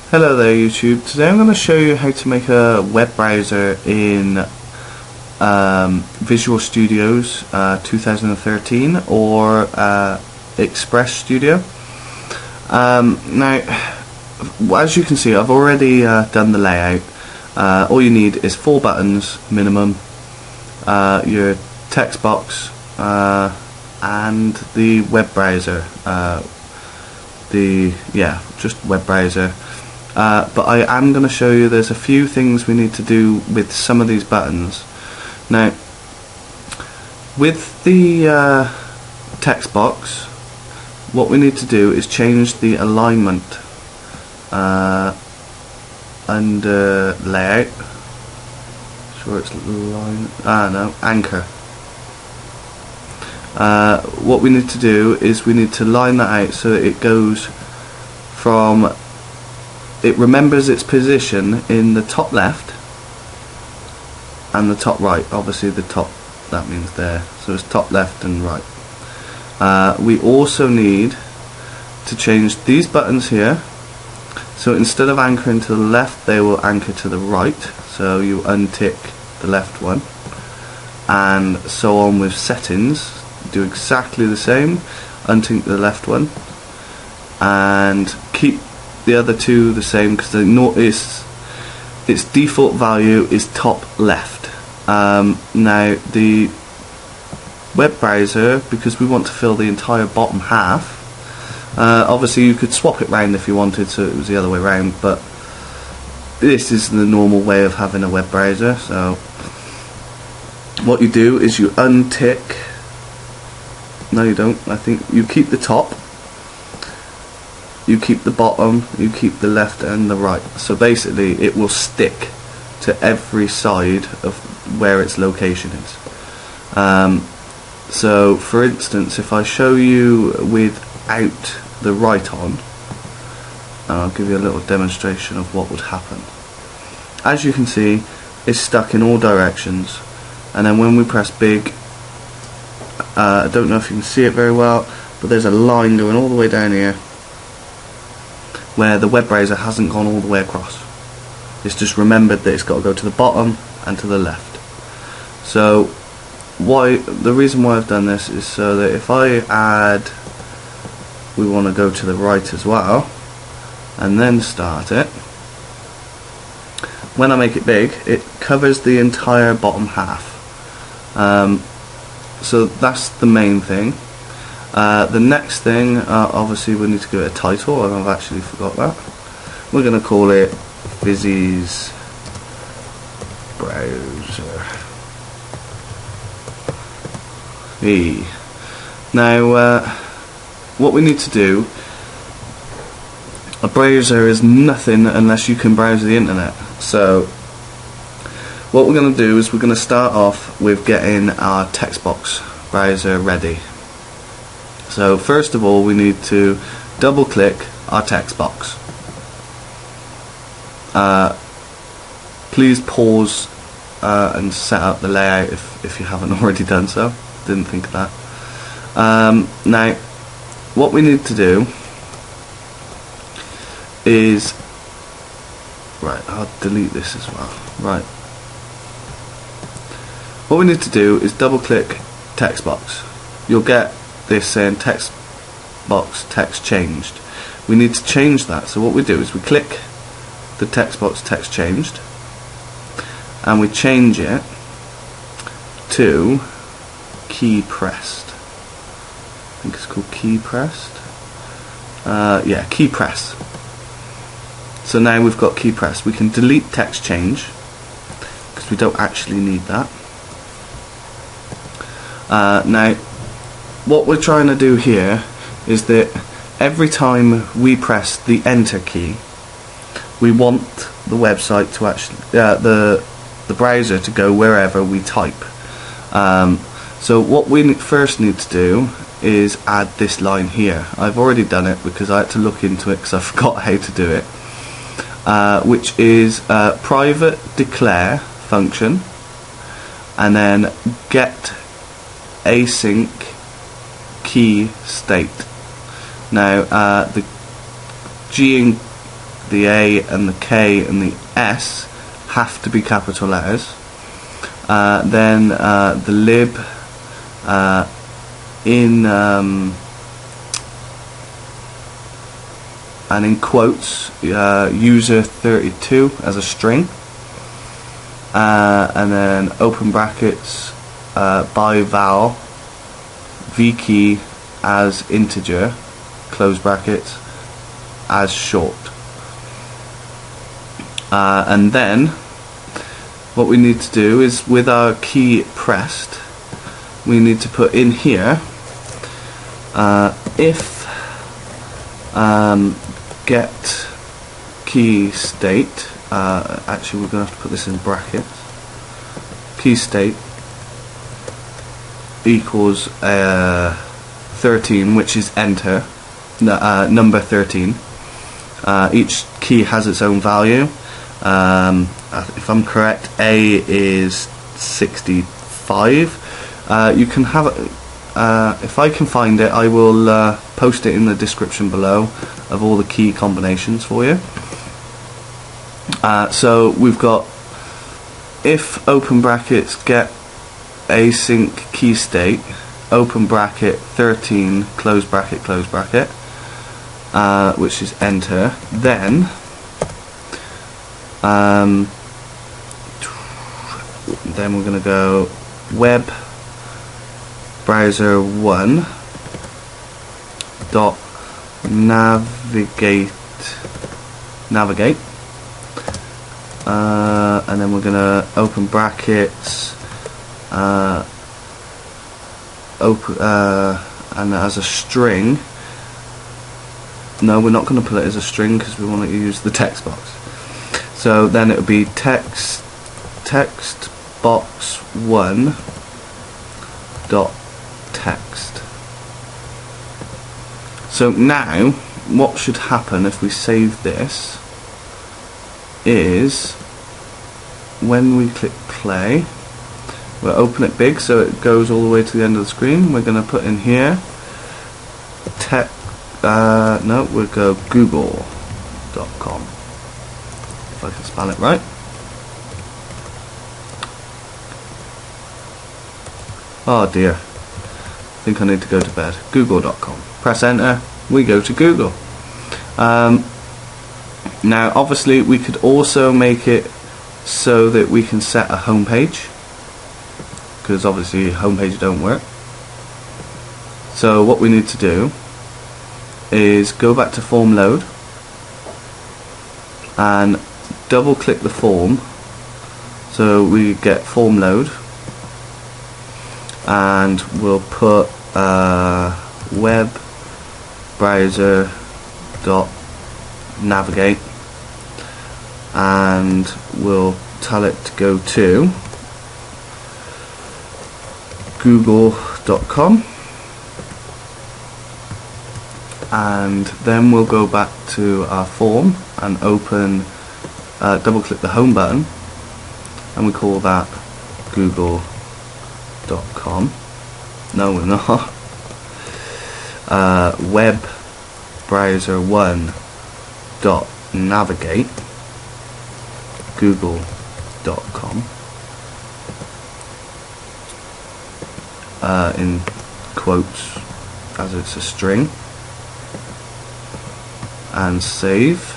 Hello there YouTube. Today I'm going to show you how to make a web browser in Visual Studios 2013 or Express Studio. Now, as you can see, I've already done the layout. All you need is 4 buttons minimum, your text box and the web browser, just web browser. But I am going to show you there's a few things we need to do with some of these buttons. Now, with the text box, what we need to do is change the alignment under layout. Sure, it's anchor. What we need to do is we need to line that out so that it goes from. It remembers its position in the top left and the top right. Obviously the top, that means there, so it's top left and right. We also need to change these buttons here, so instead of anchoring to the left they will anchor to the right, so you untick the left one, and so on with settings. Do exactly the same, untick the left one and keep the other two the same, because notice its default value is top left. Now the web browser, because we want to fill the entire bottom half, obviously you could swap it round if you wanted so it was the other way round, but this is the normal way of having a web browser. So what you do is you untick, no you don't, I think you keep the top, you keep the bottom, you keep the left and the right. So basically it will stick to every side of where its location is. So for instance, if I show you without the right on, I'll give you a little demonstration of what would happen. As you can see, it's stuck in all directions, and then when we press big, I don't know if you can see it very well, but there's a line going all the way down here where the web browser hasn't gone all the way across. It's just remembered that it's got to go to the bottom and to the left. So the reason why I've done this is so that if I add, we want to go to the right as well and then start it, when I make it big it covers the entire bottom half. So that's the main thing. The next thing, obviously we need to give it a title, and I've actually forgot that. We're going to call it Vizzy's Browser. Now, what we need to do, a browser is nothing unless you can browse the internet. So what we're going to do is we're going to start off with getting our text box browser ready. So first of all we need to double click our text box. Please pause and set up the layout if you haven't already done so. Didn't think of that. Now what we need to do is, right, I'll delete this as well. Right, what we need to do is double click text box. You'll get this saying text box text changed. We need to change that, so what we do is we click the text box text changed and we change it to key pressed. I think it's called key pressed. Yeah, key press. So now we've got key press. We can delete text change because we don't actually need that. Now what we're trying to do here is that every time we press the enter key, we want the website to actually, the browser to go wherever we type. So what we first need to do is add this line here. I've already done it because I had to look into it because I forgot how to do it, which is private declare function and then get async key state. Now the G and the A and the K and the S have to be capital letters. Then the lib and in quotes user 32 as a string, and then open brackets by val v key as integer, close brackets, as short. And then what we need to do is, with our key pressed, we need to put in here if get key state, actually we're going to have to put this in brackets, key state equals 13, which is enter, number 13. Each key has its own value. If I'm correct, A is 65. You can have if I can find it, I will post it in the description below of all the key combinations for you. So we've got if open brackets get async key state, open bracket 13, close bracket, which is enter. Then we're going to go web browser 1 dot navigate, and then we're going to open brackets and as a string. No, we're not going to put it as a string because we want to use the text box. So then it would be text box 1 dot text. So now what should happen if we save this is when we click play, we'll open it big so it goes all the way to the end of the screen. We're going to put in here no, we'll go google.com, if I can spell it right. Oh dear, I think I need to go to bed. Google.com. Press enter, we go to Google. Now obviously we could also make it so that we can set a home page, because obviously home page don't work. So what we need to do is go back to form load and double click the form so we get form load, and we'll put web browser dot navigate, and we'll tell it to go to google.com, and then we'll go back to our form and open, double click the home button, and we call that google.com. No, we're not. Web browser 1 dot navigate google.com, in quotes as it's a string, and save.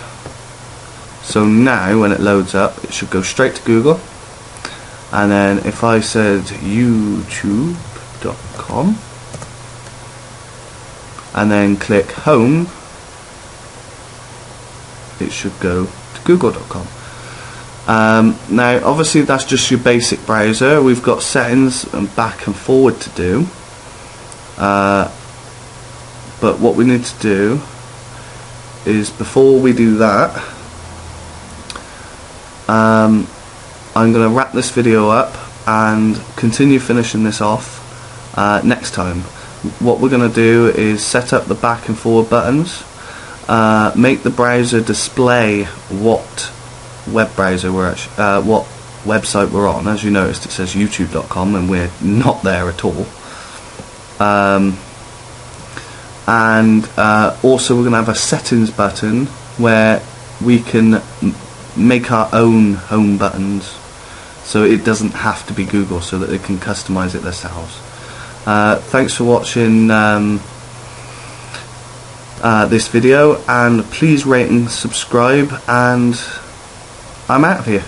So now when it loads up it should go straight to Google, and then if I said youtube.com and then click home, it should go to google.com. Now obviously that's just your basic browser. We've got settings and back and forward to do, but what we need to do is, before we do that, I'm going to wrap this video up and continue finishing this off next time. What we're going to do is set up the back and forward buttons, make the browser display what web browser we're what website we're on. As you noticed, it says youtube.com and we're not there at all. And also we're going to have a settings button where we can make our own home buttons, so it doesn't have to be Google, so that they can customize it themselves. Thanks for watching this video, and please rate and subscribe, and I'm out of here.